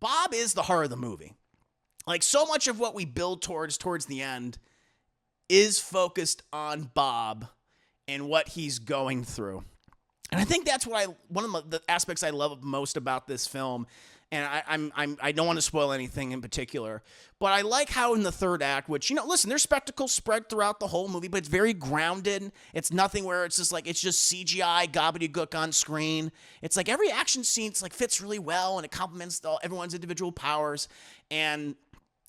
Bob is the heart of the movie. Like, so much of what we build towards the end is focused on Bob and what he's going through. And I think that's one of the aspects I love most about this film. And I don't want to spoil anything in particular, but I like how in the third act, which, listen, there's spectacles spread throughout the whole movie, but it's very grounded. It's nothing where it's just CGI gobbledygook on screen. It's like every action scene fits really well, and it complements everyone's individual powers. And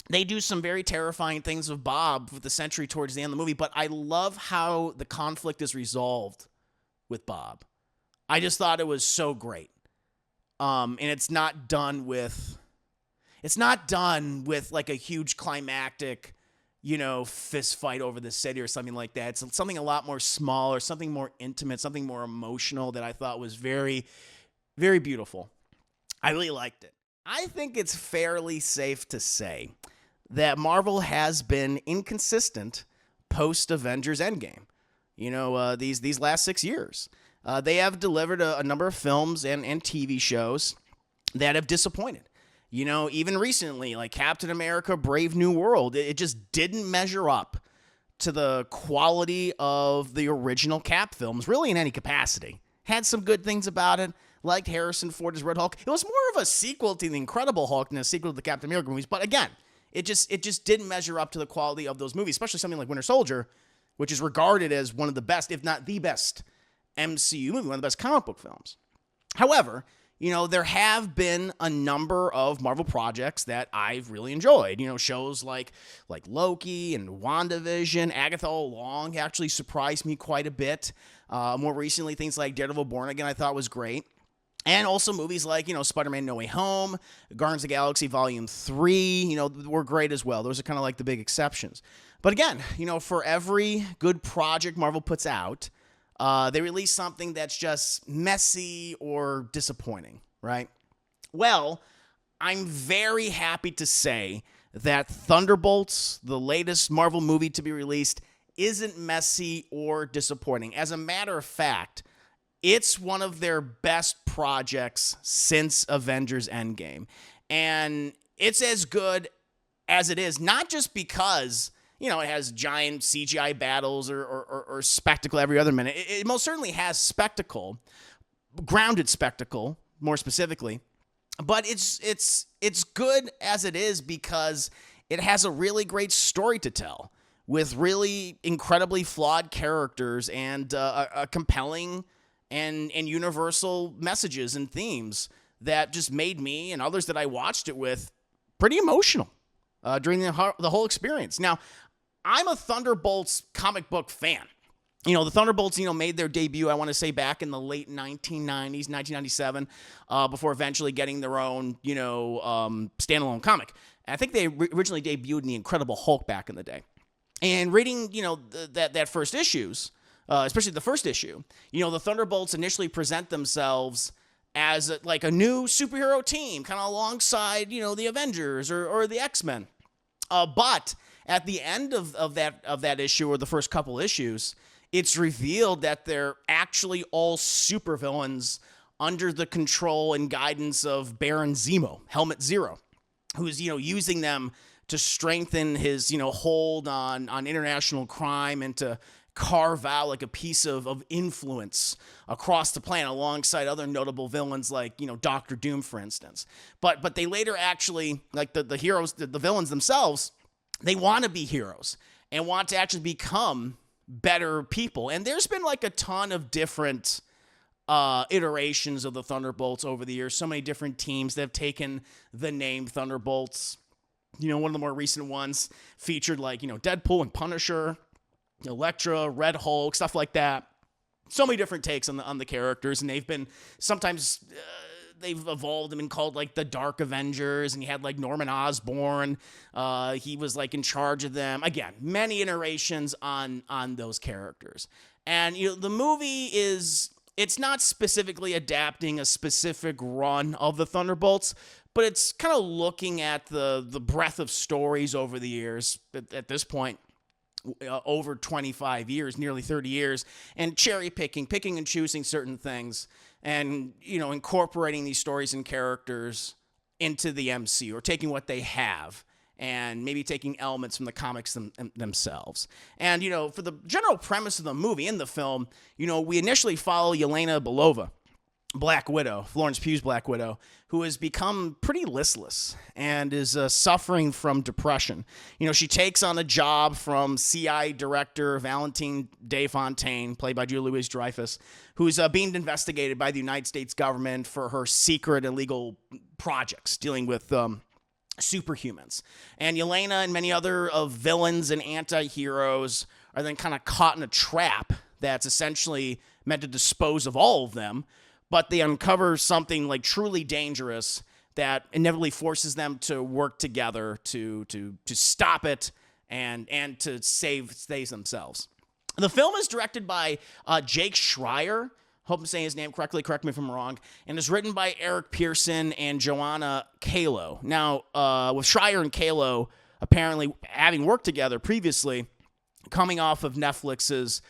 they do some very terrifying things with Bob with the Sentry towards the end of the movie, but I love how the conflict is resolved with Bob. I just thought it was so great. And it's not done with like a huge climactic, fist fight over the city or something like that. It's something a lot more smaller, something more intimate, something more emotional that I thought was very, very beautiful. I really liked it. I think it's fairly safe to say that Marvel has been inconsistent post Avengers Endgame. These last 6 years. They have delivered a number of films and TV shows that have disappointed. Even recently, like Captain America, Brave New World, it just didn't measure up to the quality of the original Cap films, really in any capacity. Had some good things about it, liked Harrison Ford as Red Hulk. It was more of a sequel to The Incredible Hulk than a sequel to the Captain America movies, but again, it just didn't measure up to the quality of those movies, especially something like Winter Soldier, which is regarded as one of the best, if not the best, MCU movie, one of the best comic book films. However, there have been a number of Marvel projects that I've really enjoyed. Shows like Loki and WandaVision. Agatha All Along actually surprised me quite a bit. More recently, things like Daredevil Born Again I thought was great. And also movies like, Spider-Man No Way Home, Guardians of the Galaxy Volume 3, were great as well. Those are kind of like the big exceptions. But again, for every good project Marvel puts out, they release something that's just messy or disappointing, right? Well, I'm very happy to say that Thunderbolts, the latest Marvel movie to be released, isn't messy or disappointing. As a matter of fact, it's one of their best projects since Avengers Endgame. And it's as good as it is, not just because it has giant CGI battles or spectacle every other minute. It most certainly has spectacle, grounded spectacle, more specifically. But it's good as it is because it has a really great story to tell with really incredibly flawed characters and a compelling and universal messages and themes that just made me and others that I watched it with pretty emotional during the whole experience. Now, I'm a Thunderbolts comic book fan. The Thunderbolts, made their debut, I want to say, back in the late 1990s, 1997, before eventually getting their own, standalone comic. And I think they originally debuted in The Incredible Hulk back in the day. And reading, that first issues, especially the first issue, the Thunderbolts initially present themselves as a new superhero team, kind of alongside, the Avengers or the X-Men. But at the end of that issue, or the first couple issues, it's revealed that they're actually all supervillains under the control and guidance of Baron Zemo, Helmut Zero, who's, using them to strengthen his, hold on international crime and to carve out like a piece of influence across the planet alongside other notable villains like, Doctor Doom, for instance. But they later actually, like the heroes, the villains themselves, they want to be heroes and want to actually become better people. And there's been like a ton of different iterations of the Thunderbolts over the years. So many different teams that have taken the name Thunderbolts. One of the more recent ones featured like, Deadpool and Punisher, Elektra, Red Hulk, stuff like that. So many different takes on the characters, and they've been sometimes they've evolved and been called like the Dark Avengers, and you had like Norman Osborn. He was like in charge of them. Again, many iterations on those characters. And the movie it's not specifically adapting a specific run of the Thunderbolts, but it's kind of looking at the breadth of stories over the years at this point. Over 25 years, nearly 30 years, and picking and choosing certain things, and incorporating these stories and characters into the MCU, or taking what they have and maybe taking elements from the comics themselves. And, for the general premise of the movie, in the film, we initially follow Yelena Belova, Black Widow, Florence Pugh's Black Widow, who has become pretty listless and is suffering from depression. She takes on a job from CI director Valentine Desfontaine, played by Julia Louis-Dreyfus, who's being investigated by the United States government for her secret illegal projects dealing with superhumans. And Yelena and many other villains and antiheroes are then kind of caught in a trap that's essentially meant to dispose of all of them, but they uncover something like truly dangerous that inevitably forces them to work together to stop it and to save themselves. The film is directed by Jake Schreier. Hope I'm saying his name correctly. Correct me if I'm wrong. And is written by Eric Pearson and Joanna Kalo. Now, with Schreier and Kalo apparently having worked together previously, coming off of Netflix's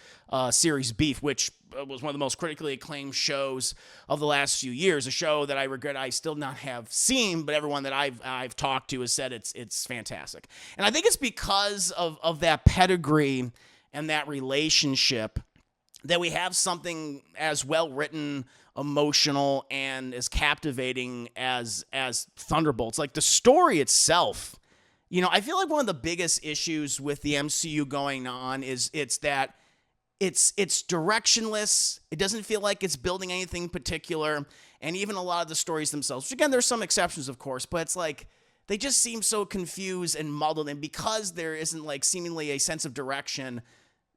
series Beef, which was one of the most critically acclaimed shows of the last few years, a show that I regret I still not have seen, but everyone that I've talked to has said it's fantastic. And I think it's because of that pedigree and that relationship that we have something as well written, emotional, and as captivating as Thunderbolts. Like, the story itself, I feel like one of the biggest issues with the MCU going on is that it's directionless. It doesn't feel like it's building anything particular, and even a lot of the stories themselves, which again, there's some exceptions, of course, but it's like they just seem so confused and muddled, and because there isn't like seemingly a sense of direction,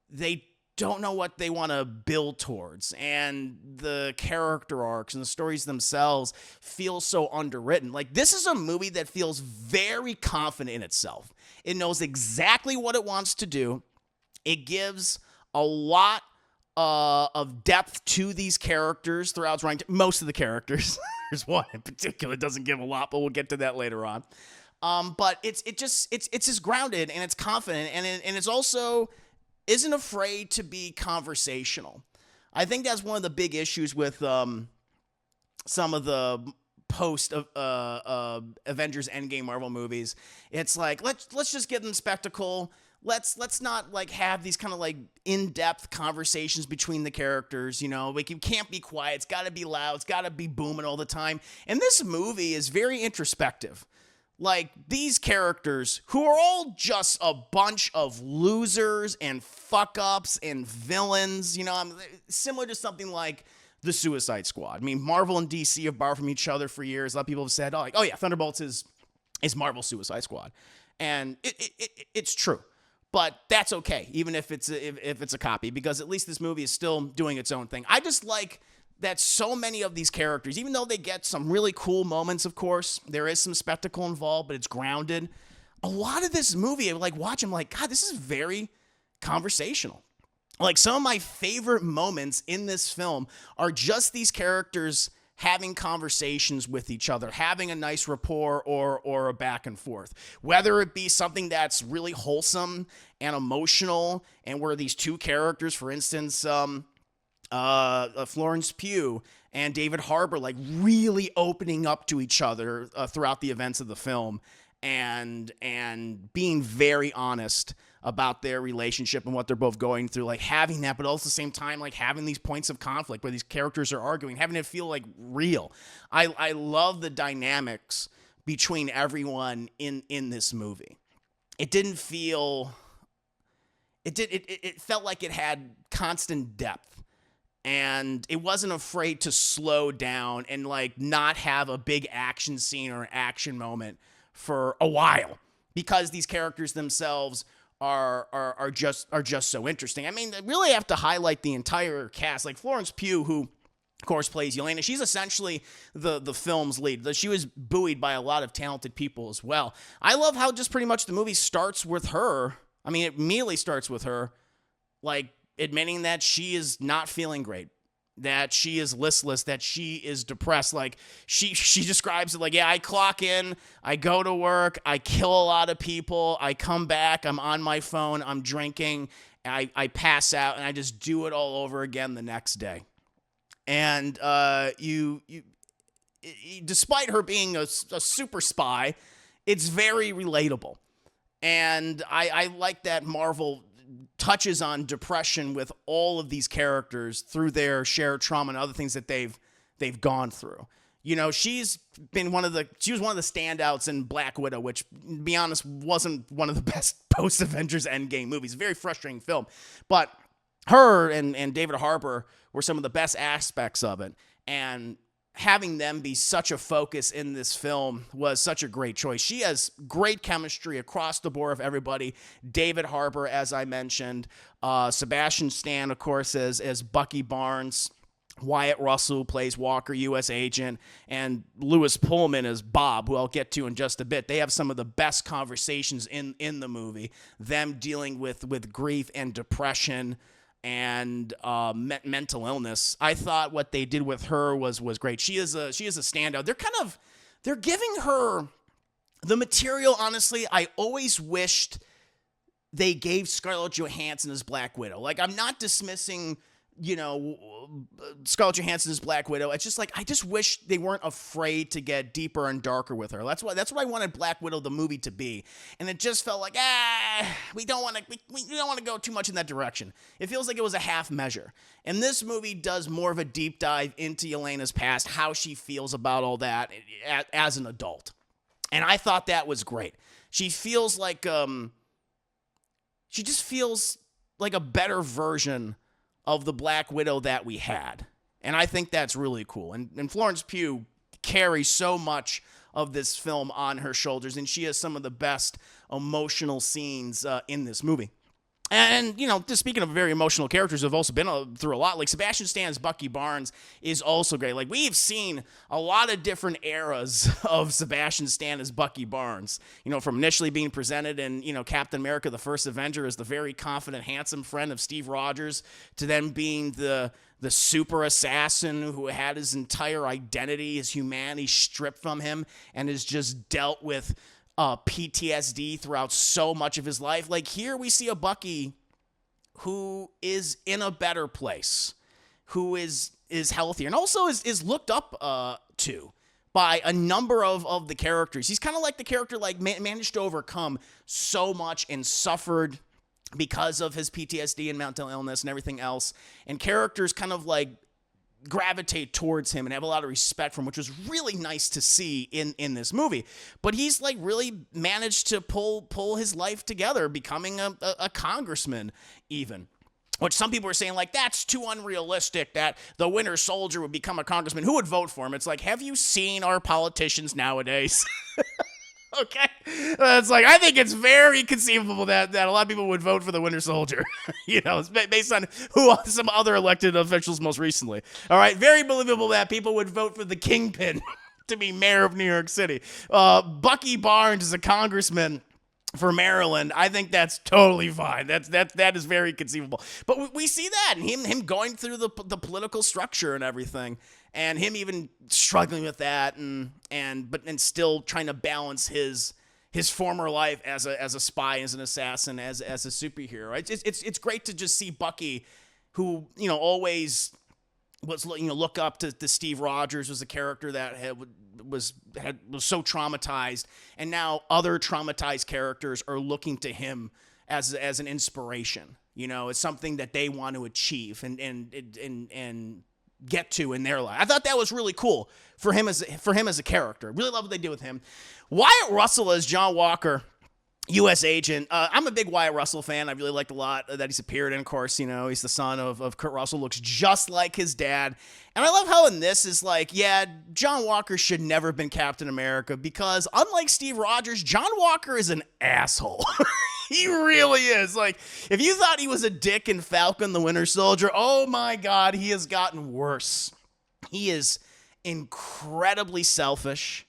they don't know what they want to build towards, and the character arcs and the stories themselves feel so underwritten. Like, this is a movie that feels very confident in itself. It knows exactly what it wants to do. It gives a lot of depth to these characters throughout its running. Most of the characters. There's one in particular that doesn't give a lot, but we'll get to that later on. But it's just grounded, and it's confident, and it's also isn't afraid to be conversational. I think that's one of the big issues with some of the post Avengers Endgame Marvel movies. It's like, let's just give them spectacle. Let's not like have these kind of like in-depth conversations between the characters. Like, you can't be quiet. It's got to be loud. It's got to be booming all the time. And this movie is very introspective. Like, these characters, who are all just a bunch of losers and fuck-ups and villains, similar to something like the Suicide Squad. I mean, Marvel and DC have borrowed from each other for years. A lot of people have said, oh yeah, Thunderbolts is Marvel's Suicide Squad. And it's true. But that's okay, even if it's a copy, because at least this movie is still doing its own thing. I just like that so many of these characters, even though they get some really cool moments, of course, there is some spectacle involved, but it's grounded. A lot of this movie, I like watch, I'm like, God, this is very conversational. Like, some of my favorite moments in this film are just these characters having conversations with each other, having a nice rapport or a back and forth. Whether it be something that's really wholesome and emotional, and where these two characters, for instance, Florence Pugh and David Harbour, like, really opening up to each other throughout the events of the film, and being very honest about their relationship and what they're both going through, like having that, but also at the same time, like having these points of conflict where these characters are arguing, having it feel like real. I love the dynamics between everyone in this movie. It didn't feel, it felt like it had constant depth, and it wasn't afraid to slow down and like not have a big action scene or an action moment for a while, because these characters themselves are just so interesting. I mean, I really have to highlight the entire cast. Like, Florence Pugh, who of course plays Yelena, she's essentially the film's lead. She was buoyed by a lot of talented people as well. I love how just pretty much the movie starts with her. I mean, it immediately starts with her like admitting that she is not feeling great, that she is listless, that she is depressed. Like, she describes it like, yeah, I clock in, I go to work, I kill a lot of people, I come back, I'm on my phone, I'm drinking, I pass out, and I just do it all over again the next day. And despite her being a super spy, it's very relatable. And I like that Marvel touches on depression with all of these characters through their shared trauma and other things that they've gone through. You know, she was one of the standouts in Black Widow, which, to be honest, wasn't one of the best post-Avengers Endgame movies. Very frustrating film. But her and David Harbour were some of the best aspects of it. And having them be such a focus in this film was such a great choice. She has great chemistry across the board of everybody. David Harbour, as I mentioned. Sebastian Stan, of course, as Bucky Barnes. Wyatt Russell, who plays Walker, U.S. agent, and Lewis Pullman as Bob, who I'll get to in just a bit. They have some of the best conversations in the movie, them dealing with grief and depression and mental illness. I thought what they did with her was great. She is a standout. They're giving her the material. Honestly, I always wished they gave Scarlett Johansson as Black Widow. Like, I'm not dismissing, you know, Scarlett Johansson as Black Widow. It's just like, I just wish they weren't afraid to get deeper and darker with her. That's what I wanted Black Widow the movie to be. And it just felt like, we don't want to go too much in that direction. It feels like it was a half measure. And this movie does more of a deep dive into Yelena's past, how she feels about all that as an adult. And I thought that was great. She feels like, she just feels like a better version of the Black Widow that we had. And I think that's really cool. And Florence Pugh carries so much of this film on her shoulders, and she has some of the best emotional scenes in this movie. And, you know, just speaking of very emotional characters who have also been through a lot, like Sebastian Stan's Bucky Barnes is also great. Like, we've seen a lot of different eras of Sebastian Stan as Bucky Barnes. You know, from initially being presented in, you know, Captain America, the First Avenger, as the very confident, handsome friend of Steve Rogers, to then being the super assassin who had his entire identity, his humanity stripped from him, and has just dealt with PTSD throughout so much of his life. Like, here we see a Bucky who is in a better place, who is healthier, and also is looked up to by a number of the characters. He's kind of like the character, like, managed to overcome so much and suffered because of his PTSD and mental illness and everything else. And characters kind of like gravitate towards him and have a lot of respect for him, which was really nice to see in this movie. But he's like really managed to pull his life together, becoming a congressman even. Which some people are saying, like, that's too unrealistic that the Winter Soldier would become a congressman. Who would vote for him? It's like, have you seen our politicians nowadays? Okay? It's like, I think it's very conceivable that a lot of people would vote for the Winter Soldier. You know, it's based on who some other elected officials most recently. All right? Very believable that people would vote for the Kingpin to be mayor of New York City. Bucky Barnes is a congressman for Maryland. I think that's totally fine. That is very conceivable. But we see that, and him going through the political structure and everything, and him even struggling with that, but still trying to balance his former life as a spy, as an assassin, as a superhero. It's great to just see Bucky, who, you know, always was, you know, look up to Steve Rogers, was a character that was so traumatized, and now other traumatized characters are looking to him as an inspiration. You know, it's something that they want to achieve and get to in their life. I thought that was really cool for him as a character. Really love what they did with him. Wyatt Russell as John Walker, U.S. agent. I'm a big Wyatt Russell fan. I really liked a lot that he's appeared in. Of course, you know, he's the son of Kurt Russell, looks just like his dad. And I love how in this is like, yeah, John Walker should never have been Captain America, because unlike Steve Rogers, John Walker is an asshole. He really is. Like, if you thought he was a dick in Falcon the Winter Soldier, oh my God, he has gotten worse. He is incredibly selfish.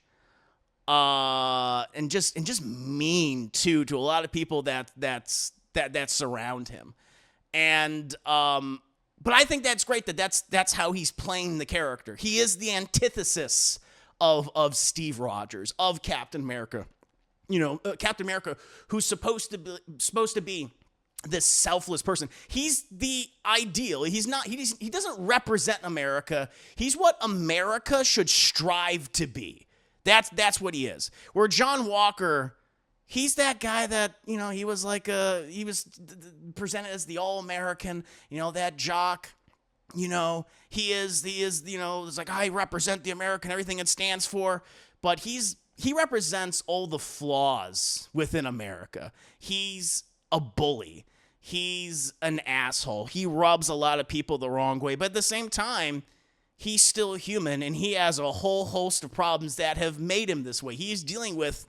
And just mean to a lot of people that surround him. And but I think that's great that's how he's playing the character. He is the antithesis of Steve Rogers, of Captain America. You know, Captain America, who's supposed to be this selfless person. He's the ideal. He doesn't represent America. He's what America should strive to be. That's what he is. Where John Walker, he's that guy that, he was presented as the all-American, that jock. He is, it's like, I represent the American, everything it stands for. But he represents all the flaws within America. He's a bully. He's an asshole. He rubs a lot of people the wrong way. But at the same time, he's still human, and he has a whole host of problems that have made him this way. He's dealing with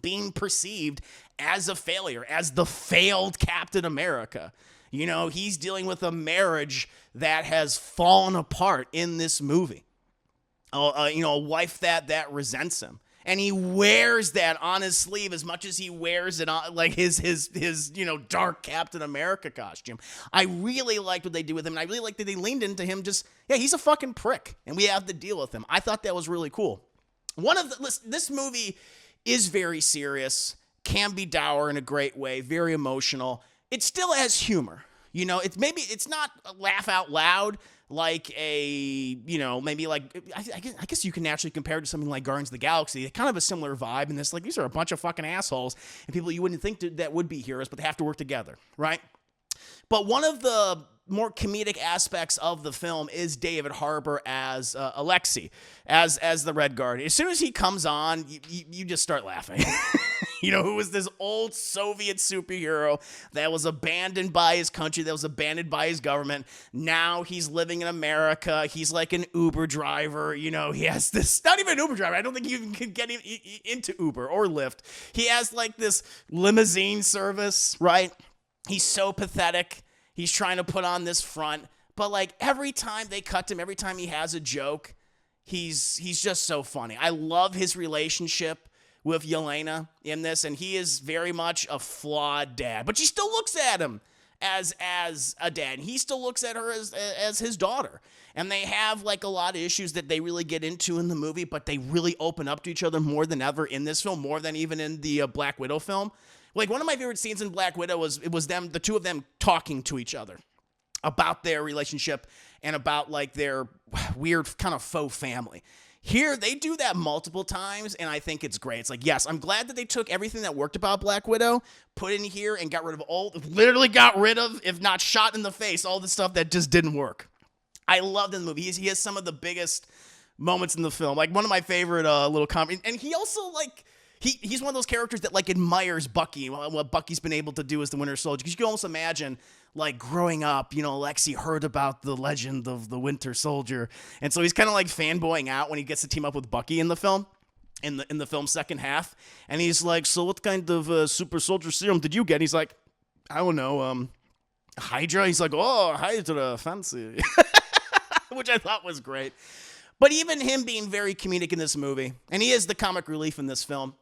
being perceived as a failure, as the failed Captain America. He's dealing with a marriage that has fallen apart in this movie. A wife that resents him. And he wears that on his sleeve as much as he wears it on, like his dark Captain America costume. I really liked what they did with him, and I really liked that they leaned into him. He's a fucking prick, and we have to deal with him. I thought that was really cool. This movie is very serious, can be dour in a great way, very emotional. It still has humor. It's not a laugh out loud like maybe like, I guess you can naturally compare it to something like Guardians of the Galaxy. Kind of a similar vibe in this, like, these are a bunch of fucking assholes and people you wouldn't think that would be heroes, but they have to work together, right? But one of the more comedic aspects of the film is David Harbour as Alexei, as the Red Guardian. As soon as he comes on, you just start laughing. Who was this old Soviet superhero that was abandoned by his country, that was abandoned by his government. Now he's living in America. He's like an Uber driver. He has this, not even an Uber driver. I don't think you can get into Uber or Lyft. He has like this limousine service, right? He's so pathetic. He's trying to put on this front. But like every time they cut to him, every time he has a joke, he's just so funny. I love his relationship with Yelena in this, and he is very much a flawed dad. But she still looks at him as a dad, and he still looks at her as his daughter. And they have like a lot of issues that they really get into in the movie, but they really open up to each other more than ever in this film, more than even in the Black Widow film. Like, one of my favorite scenes in Black Widow was the two of them talking to each other about their relationship and about like their weird kind of faux family. Here, they do that multiple times, and I think it's great. It's like, yes, I'm glad that they took everything that worked about Black Widow, put in here, and got rid of, if not shot in the face, all the stuff that just didn't work. I loved in the movie. He has some of the biggest moments in the film. Like, one of my favorite little comedy, and he also, like, he's one of those characters that, like, admires Bucky, what Bucky's been able to do as the Winter Soldier. Because you can almost imagine, like, growing up, Alexei heard about the legend of the Winter Soldier. And so he's kind of like fanboying out when he gets to team up with Bucky in the film, in the film's second half. And he's like, so what kind of super soldier serum did you get? And he's like, I don't know, Hydra? He's like, oh, Hydra, fancy. Which I thought was great. But even him being very comedic in this movie, and he is the comic relief in this film,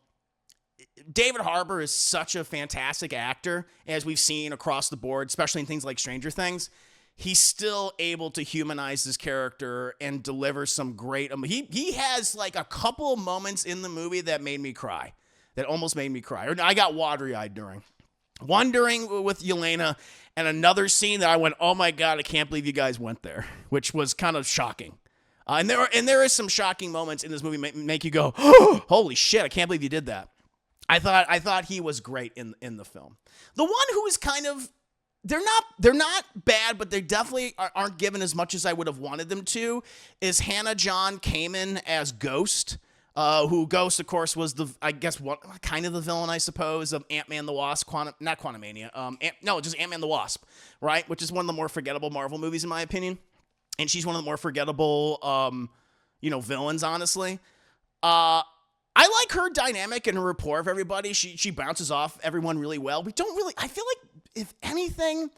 David Harbour is such a fantastic actor, as we've seen across the board, especially in things like Stranger Things. He's still able to humanize his character and deliver some great... he has like a couple of moments in the movie that made me cry. That almost made me cry. Or I got watery-eyed during. One during with Yelena, and another scene that I went, oh my God, I can't believe you guys went there, which was kind of shocking. And there is some shocking moments in this movie make you go, oh, holy shit, I can't believe you did that. I thought he was great in the film. The one who is kind of, they're not bad, but they definitely aren't given as much as I would have wanted them to, is Hannah John Kamen as Ghost. Who Ghost, of course, was kind of the villain, I suppose, of Ant-Man the Wasp, not Quantumania, just Ant-Man the Wasp, right? Which is one of the more forgettable Marvel movies, in my opinion. And she's one of the more forgettable, villains, honestly. I like her dynamic and her rapport of everybody. She bounces off everyone really well. I feel like, if anything,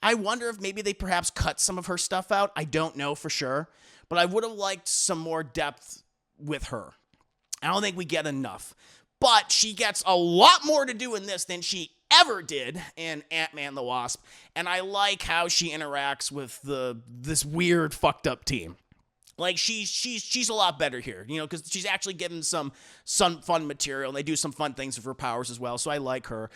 I wonder if maybe they perhaps cut some of her stuff out. I don't know for sure. But I would have liked some more depth with her. I don't think we get enough. But she gets a lot more to do in this than she ever did in Ant-Man the Wasp. And I like how she interacts with this weird, fucked up team. Like she's a lot better here, you know, because she's actually given some fun material, and they do some fun things with her powers as well. So I like her.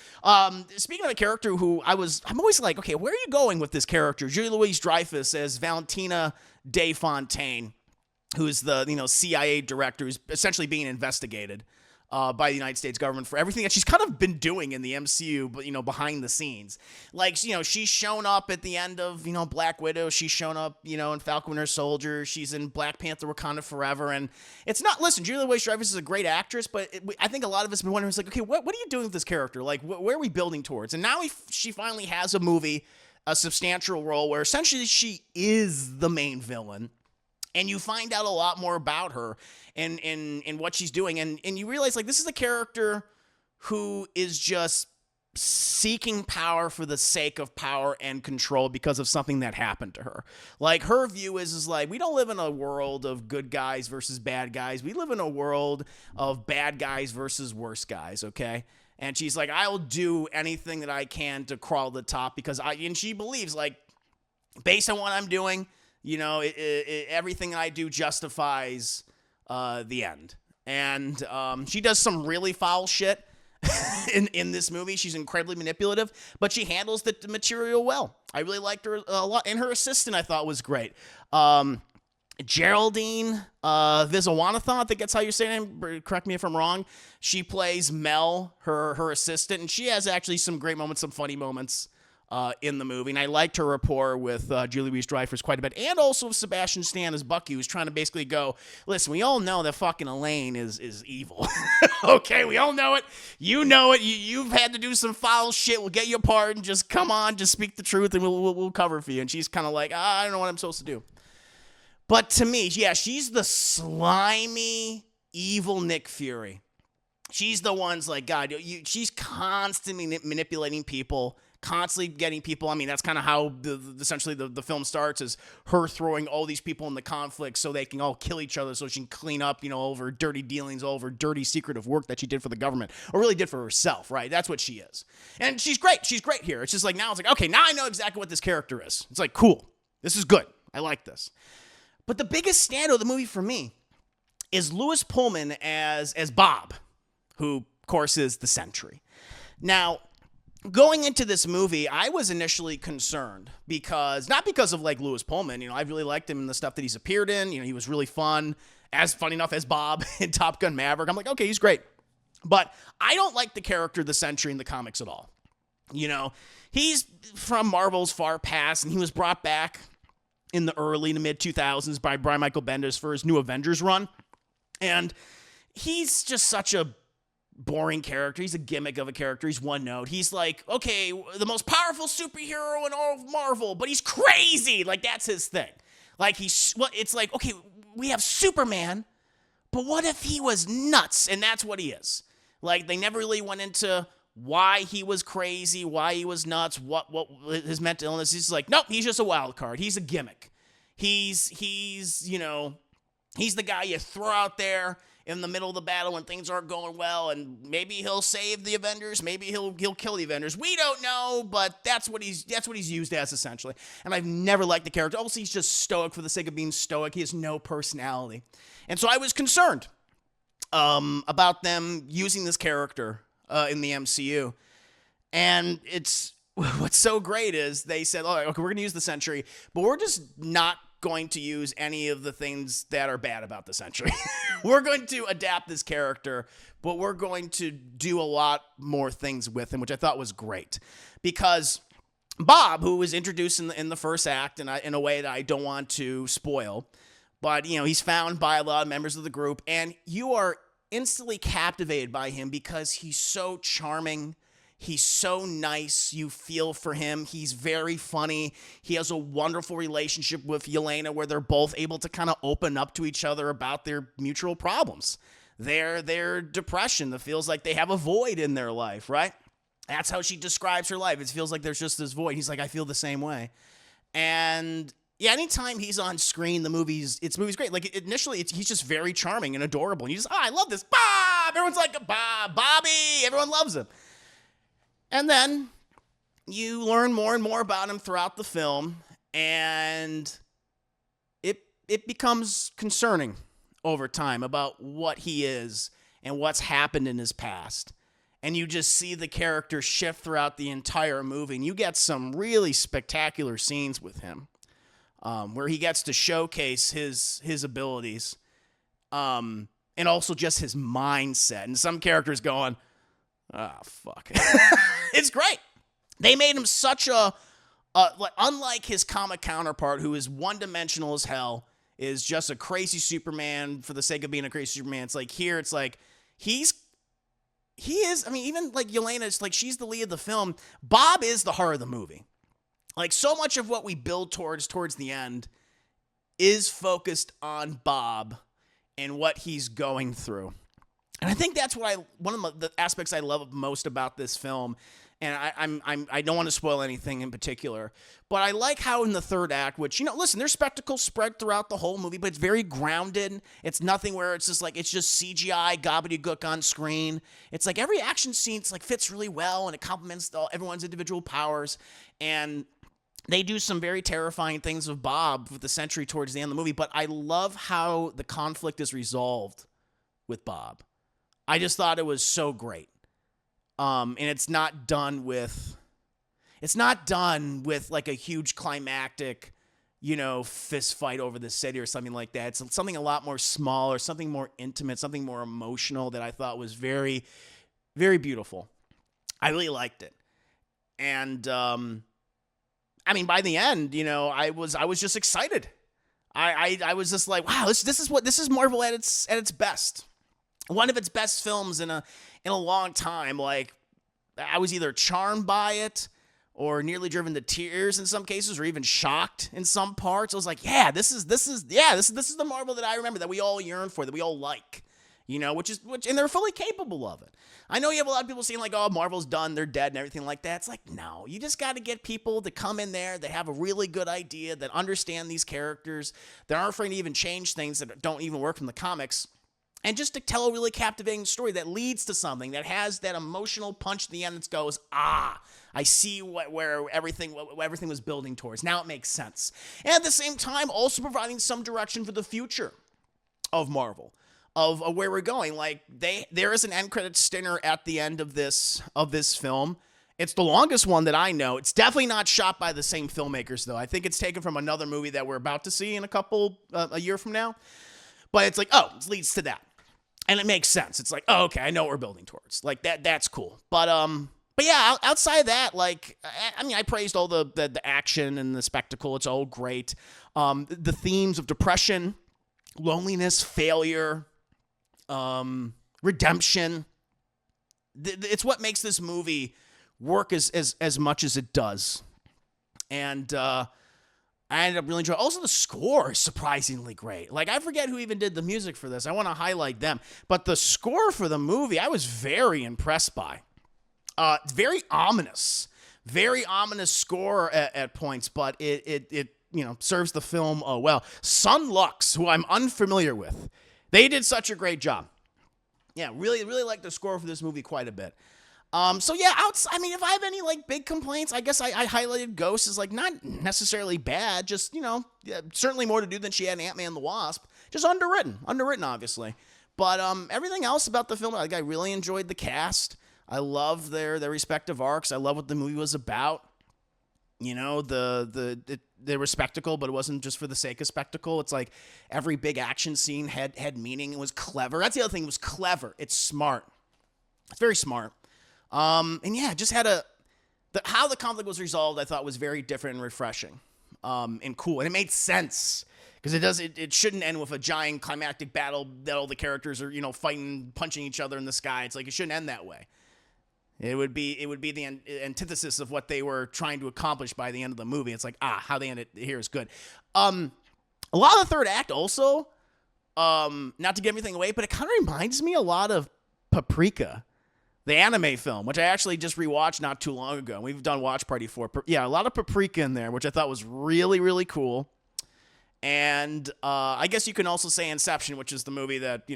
Speaking of a character who I'm always like, okay, where are you going with this character? Julie Louis-Dreyfus as Valentina de Fontaine, who's the CIA director who's essentially being investigated by the United States government for everything that she's kind of been doing in the MCU, but behind the scenes. Like, she's shown up at the end of, Black Widow. She's shown up, in Falcon Winter Soldier. She's in Black Panther: Wakanda Forever. And it's not, listen, Julie Louis-Dreyfus is a great actress, but I think a lot of us have been wondering, it's like, okay, what are you doing with this character? Like, where are we building towards? And now she finally has a movie, a substantial role where essentially she is the main villain. And you find out a lot more about her and what she's doing. And you realize, like, this is a character who is just seeking power for the sake of power and control because of something that happened to her. Like, her view is like, we don't live in a world of good guys versus bad guys. We live in a world of bad guys versus worse guys, okay? And she's like, I'll do anything that I can to crawl to the top because and she believes, like, based on what I'm doing, everything I do justifies the end. And she does some really foul shit in this movie. She's incredibly manipulative, but she handles the material well. I really liked her a lot. And her assistant, I thought, was great. Geraldine Viswanathan, I think that's how you say her name. Correct me if I'm wrong. She plays Mel, her assistant, and she has actually some great moments, some funny moments in the movie, and I liked her rapport with Julie Louis-Dreyfus quite a bit, and also with Sebastian Stan as Bucky, who's trying to basically go, listen, we all know that fucking Elaine is evil. Okay, we all know it. You know it. You've had to do some foul shit. We'll get you a pardon. Just come on, just speak the truth, and we'll cover for you. And she's kind of like, I don't know what I'm supposed to do. But to me, yeah, she's the slimy, evil Nick Fury. She's the one's like, God, she's constantly manipulating people, constantly getting people. I mean, that's kind of how essentially the film starts, is her throwing all these people in the conflict so they can all kill each other so she can clean up, over dirty dealings, all over dirty secretive work that she did for the government, or really did for herself, right? That's what she is. And she's great. She's great here. It's just like, now it's like, okay, now I know exactly what this character is. It's like, cool. This is good. I like this. But the biggest standout of the movie for me is Louis Pullman as Bob, who, of course, is the Sentry. Now, going into this movie, I was initially concerned not because of, like, Louis Pullman. I really liked him in the stuff that he's appeared in. He was really fun enough as Bob in Top Gun Maverick. I'm like, okay, he's great. But I don't like the character, the Sentry, in the comics at all. He's from Marvel's far past, and he was brought back in the early to mid 2000s by Brian Michael Bendis for his New Avengers run. And he's just such a boring character. He's a gimmick of a character. He's one note. He's like, okay, the most powerful superhero in all of Marvel, but he's crazy. Like, that's his thing. Like, it's like, okay, we have Superman, but what if he was nuts? And that's what he is. Like, they never really went into why he was crazy, why he was nuts, what his mental illness. He's like, nope, he's just a wild card. He's a gimmick. He's the guy you throw out there in the middle of the battle when things aren't going well, and maybe he'll save the Avengers, maybe he'll kill the Avengers. We don't know, but that's what he's used as, essentially. And I've never liked the character. Obviously, he's just stoic for the sake of being stoic. He has no personality. And so I was concerned about them using this character in the MCU. And what's so great is they said, oh, okay, we're going to use the Sentry, but we're just not going to use any of the things that are bad about the Sentry. We're going to adapt this character, but we're going to do a lot more things with him, which I thought was great. Because Bob, who was introduced in the first act in a way that I don't want to spoil, but he's found by a lot of members of the group, and you are instantly captivated by him because he's so charming. He's so nice. You feel for him. He's very funny. He has a wonderful relationship with Yelena where they're both able to kind of open up to each other about their mutual problems. Their depression that feels like they have a void in their life, right? That's how she describes her life. It feels like there's just this void. He's like, I feel the same way. And yeah, anytime he's on screen, the movie's great. Like, initially, he's just very charming and adorable. And you just, I love this. Bob! Everyone's like, Bobby! Everyone loves him. And then you learn more and more about him throughout the film, and it it becomes concerning over time about what he is and what's happened in his past. And you just see the character shift throughout the entire movie. And you get some really spectacular scenes with him where he gets to showcase his abilities and also just his mindset. And some characters going, fuck. It's great. They made him such unlike his comic counterpart, who is one-dimensional as hell, is just a crazy Superman for the sake of being a crazy Superman. It's like here, it's like he is, I mean, even like Yelena, it's like she's the lead of the film. Bob is the heart of the movie. Like so much of what we build towards the end is focused on Bob and what he's going through. And I think that's what one of the aspects I love most about this film. And I don't want to spoil anything in particular, but I like how in the third act, which, listen, there's spectacle spread throughout the whole movie, but it's very grounded. It's nothing where it's just like, it's just CGI gobbledygook on screen. It's like every action scene fits really well and it complements everyone's individual powers. And they do some very terrifying things with Bob with the Sentry towards the end of the movie, but I love how the conflict is resolved with Bob. I just thought it was so great. And it's not done with like a huge climactic, fist fight over the city or something like that. It's something a lot more smaller, something more intimate, something more emotional that I thought was very, very beautiful. I really liked it. And, I mean, by the end, I was just excited. I was just like, wow, this is Marvel at its best. One of its best films in a long time. Like, I was either charmed by it or nearly driven to tears in some cases, or even shocked in some parts. I was like, yeah, this is the Marvel that I remember, that we all yearn for, that we all like, which and they're fully capable of it. I know you have a lot of people saying like, oh, Marvel's done, they're dead and everything like that. It's like, no, you just got to get people to come in there that have a really good idea, that understand these characters, that aren't afraid to even change things that don't even work from the comics. And just to tell a really captivating story that leads to something, that has that emotional punch at the end that goes, I see where everything was building towards. Now it makes sense. And at the same time, also providing some direction for the future of Marvel, of where we're going. Like there is an end credits stinger at the end of this film. It's the longest one that I know. It's definitely not shot by the same filmmakers, though. I think it's taken from another movie that we're about to see in a year from now. But it's like, oh, it leads to that. And it makes sense. It's like, oh, okay, I know what we're building towards. Like that's cool. But yeah, outside of that, like, I mean, I praised all the action and the spectacle. It's all great. The themes of depression, loneliness, failure, redemption. It's what makes this movie work as much as it does. And I ended up really enjoying it. Also, the score is surprisingly great. Like, I forget who even did the music for this. I want to highlight them. But the score for the movie, I was very impressed by. Very ominous score at points, but it serves the film well. Sun Lux, who I'm unfamiliar with, they did such a great job. Yeah, really, really like the score for this movie quite a bit. So yeah, I mean, if I have any like big complaints, I guess I highlighted Ghost as like not necessarily bad, just, certainly more to do than she had in Ant-Man and the Wasp. Just underwritten obviously. But everything else about the film, like, I really enjoyed the cast. I love their respective arcs. I love what the movie was about. They were spectacle, but it wasn't just for the sake of spectacle. It's like every big action scene had meaning. It was clever. That's the other thing. It was clever. It's smart. It's very smart. And yeah, just had how the conflict was resolved, I thought was very different and refreshing, and cool. And it made sense because it shouldn't end with a giant climactic battle that all the characters are, fighting, punching each other in the sky. It's like, it shouldn't end that way. It would be the antithesis of what they were trying to accomplish by the end of the movie. It's like, how they end it here is good. A lot of the third act also, not to give anything away, but it kind of reminds me a lot of Paprika, the anime film, which I actually just rewatched not too long ago. We've done watch party for. Yeah, a lot of Paprika in there, which I thought was really, really cool. And I guess you can also say Inception, which is the movie that,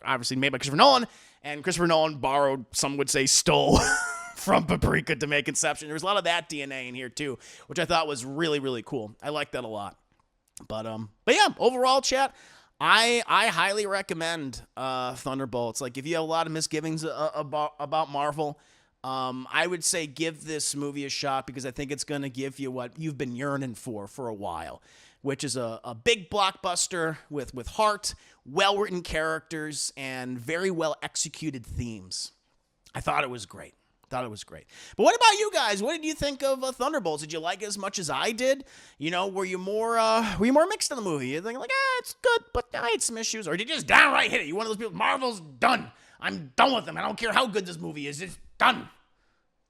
obviously made by Christopher Nolan. And Christopher Nolan borrowed, some would say stole, from Paprika to make Inception. There was a lot of that DNA in here, too, which I thought was really, really cool. I liked that a lot. But yeah, overall, chat, I highly recommend Thunderbolts. Like, if you have a lot of misgivings about Marvel, I would say give this movie a shot, because I think it's going to give you what you've been yearning for a while, which is a big blockbuster with heart, well-written characters, and very well-executed themes. I thought it was great. But what about you guys? What did you think of Thunderbolts? Did you like it as much as I did? You know, were you more mixed in the movie? You think like, it's good, but I had some issues, or did you just downright hit it? You one of those people? Marvel's done. I'm done with them. I don't care how good this movie is. It's done.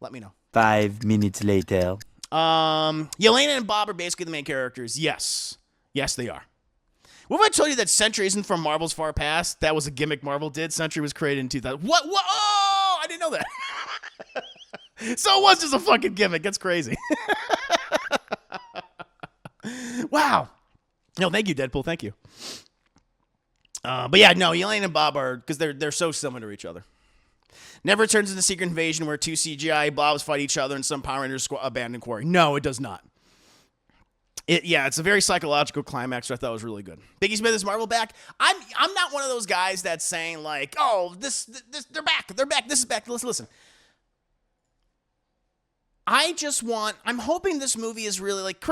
Let me know. 5 minutes later. Yelena and Bob are basically the main characters. Yes, they are. What if I told you that Sentry isn't from Marvel's far past? That was a gimmick Marvel did. Sentry was created in 2000. What? Oh, I didn't know that. So it was just a fucking gimmick. That's crazy. Wow. No, thank you, Deadpool. Thank you. But yeah, no, Yelena and Bob are, because they're so similar to each other. Never turns into Secret Invasion where two CGI Bobs fight each other in some Power Rangers abandoned quarry. No, it does not. It's a very psychological climax, which I thought was really good. Biggie Smith is Marvel back. I'm not one of those guys that's saying like, oh, this they're back, this is back. Listen. I'm hoping this movie is really like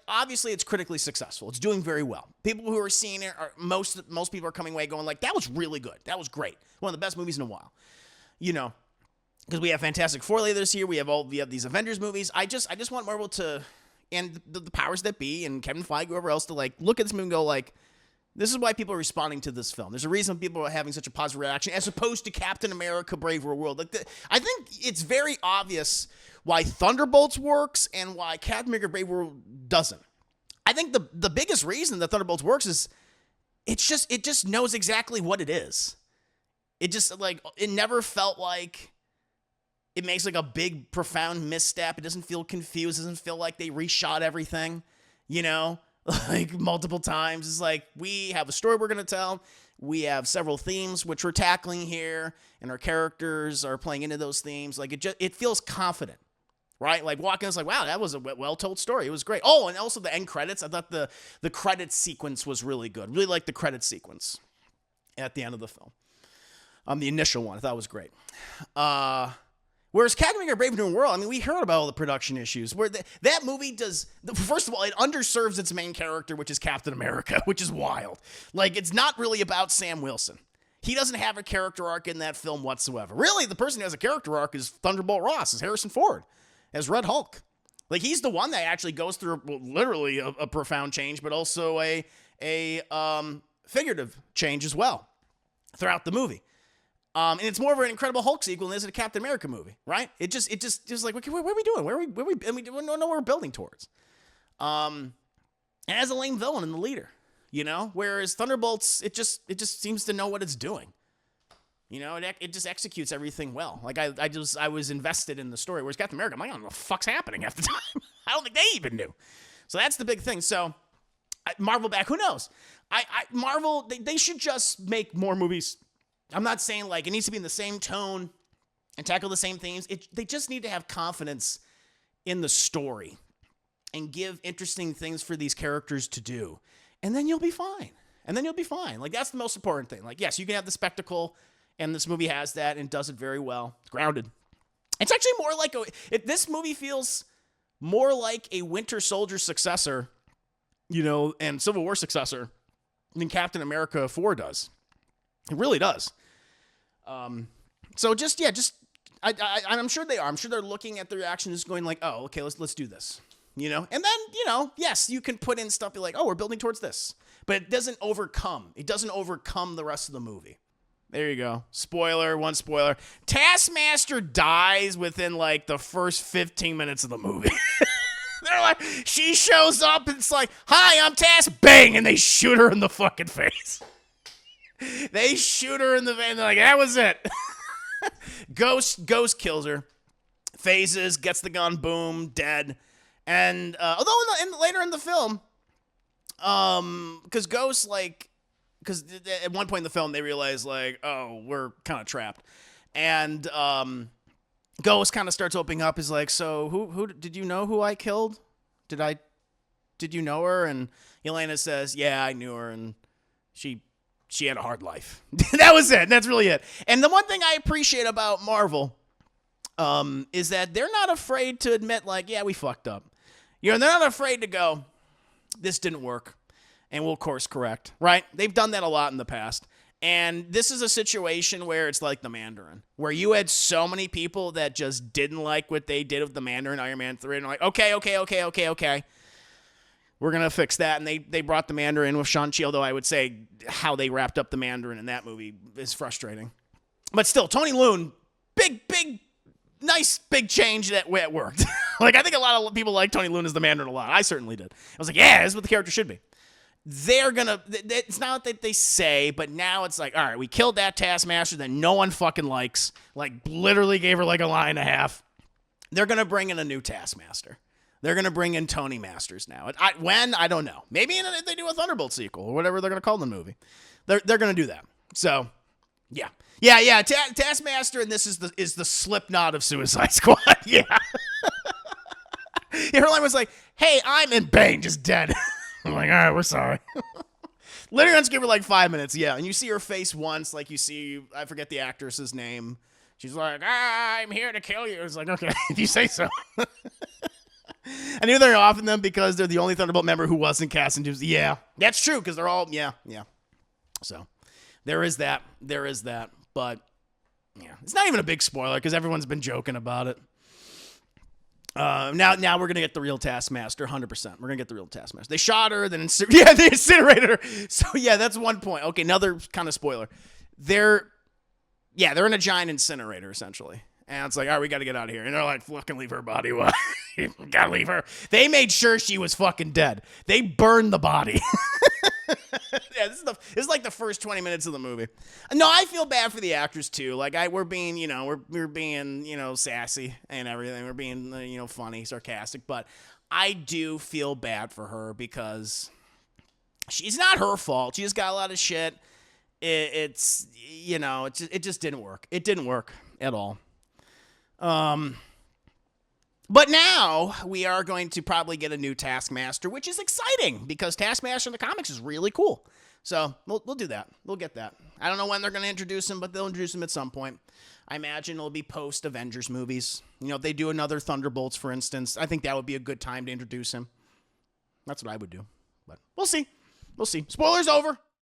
obviously it's critically successful. It's doing very well. People who are seeing it most people are coming away going like, that was really good. That was great. One of the best movies in a while. You know, because we have Fantastic Four later this year. We have these Avengers movies. I just want Marvel to, and the powers that be, and Kevin Feige, whoever else, to like look at this movie and go like, this is why people are responding to this film. There's a reason people are having such a positive reaction, as opposed to Captain America: Brave New World. I think it's very obvious why Thunderbolts works and why Captain America: Brave New World doesn't. I think the biggest reason that Thunderbolts works is it just knows exactly what it is. It just like, it never felt like it makes like a big profound misstep. It doesn't feel confused. It doesn't feel like they reshot everything, you know, like multiple times. It's like, we have a story we're going to tell. We have several themes which we're tackling here, and our characters are playing into those themes. Like, it feels confident, right? Like, walking, it's like, wow, that was a well-told story. It was great. Oh, and also the end credits. I thought the credits sequence was really good. Really liked the credit sequence at the end of the film. The initial one, I thought was great. Whereas Captain America: Brave New World, I mean, we heard about all the production issues. Where that movie does, first of all, it underserves its main character, which is Captain America, which is wild. Like, it's not really about Sam Wilson. He doesn't have a character arc in that film whatsoever. Really, the person who has a character arc is Thunderbolt Ross, is Harrison Ford, as Red Hulk. Like, he's the one that actually goes through literally a profound change, but also a figurative change as well throughout the movie. And it's more of an Incredible Hulk sequel than it is a Captain America movie, right? It just like, okay, what are we doing? Where are we? And we don't know where we're building towards. And as a lame villain and the leader, you know. Whereas Thunderbolts, it just seems to know what it's doing. You know, it just executes everything well. Like, I was invested in the story. Whereas Captain America, I'm like, I don't know what the fuck's happening half the time. I don't think they even knew. So that's the big thing. So Marvel back, who knows? Marvel, they should just make more movies. I'm not saying like it needs to be in the same tone and tackle the same themes. They just need to have confidence in the story and give interesting things for these characters to do. And then you'll be fine. Like, that's the most important thing. Like, yes, you can have the spectacle, and this movie has that and does it very well. It's grounded. It's actually more like this movie feels more like a Winter Soldier successor, you know, and Civil War successor than Captain America 4 does. It really does. I'm sure they are. I'm sure they're looking at the reaction, just going like, oh, okay, let's do this, you know? And then, you know, yes, you can put in stuff, be like, oh, we're building towards this, but it doesn't overcome the rest of the movie. There you go. One spoiler. Taskmaster dies within like the first 15 minutes of the movie. They're like, she shows up and it's like, hi, I'm Task, bang, and they shoot her in the fucking face. They shoot her in the vein. They're like, that was it. Ghost kills her. Phases, gets the gun, boom, dead. And although later in the film, because Ghost, like, because at one point in the film they realize like, oh, we're kind of trapped, and Ghost kind of starts opening up. Is like, so who did you know who I killed? Did did you know her? And Yelena says, yeah, I knew her, and she had a hard life. That was it. That's really it. And the one thing I appreciate about Marvel is that they're not afraid to admit, like, yeah, we fucked up. They're not afraid to go, this didn't work, and we'll course correct, right? They've done that a lot in the past. And this is a situation where it's like the Mandarin, where you had so many people that just didn't like what they did with the Mandarin Iron Man 3, and like, okay. We're going to fix that. And they brought the Mandarin with Shang-Chi, although I would say how they wrapped up the Mandarin in that movie is frustrating. But still, Tony Leung, nice big change that worked. Like, I think a lot of people like Tony Leung as the Mandarin a lot. I certainly did. I was like, yeah, this is what the character should be. It's not that they say, but now it's like, all right, we killed that Taskmaster that no one fucking likes. Like, literally gave her like a line and a half. They're going to bring in a new Taskmaster. They're going to bring in Tony Masters now. When? I don't know. Maybe if they do a Thunderbolts sequel or whatever they're going to call the movie. They're going to do that. So, yeah. Taskmaster, and this is the Slipknot of Suicide Squad. Yeah. Her line was like, hey, I'm in Bane, just dead. I'm like, all right, we're sorry. Literally, let's give her like 5 minutes, yeah. And you see her face once, like you see, I forget the actress's name. She's like, I'm here to kill you. It's like, okay, if you say so. I knew they're offing them because they're the only Thunderbolt member who wasn't cast in Tuesday. Yeah, that's true, because they're all, yeah. So, there is that. But, yeah, it's not even a big spoiler, because everyone's been joking about it. Now we're going to get the real Taskmaster, 100%. We're going to get the real Taskmaster. They shot her, then they incinerated her. So, yeah, that's one point. Okay, another kind of spoiler. They're in a giant incinerator, essentially. And it's like, all right, we got to get out of here. And they're like, fucking leave her body. What? Got to leave her. They made sure she was fucking dead. They burned the body. Yeah, this is like the first 20 minutes of the movie. No, I feel bad for the actors too. Like we're being, we're being, sassy and everything. We're being, funny, sarcastic. But I do feel bad for her because it's not her fault. She just got a lot of shit. It just didn't work. It didn't work at all. But now we are going to probably get a new Taskmaster, which is exciting because Taskmaster in the comics is really cool. So we'll do that. We'll get that. I don't know when they're going to introduce him, but they'll introduce him at some point. I imagine it'll be post-Avengers movies. If they do another Thunderbolts, for instance, I think that would be a good time to introduce him. That's what I would do. But we'll see. Spoilers over.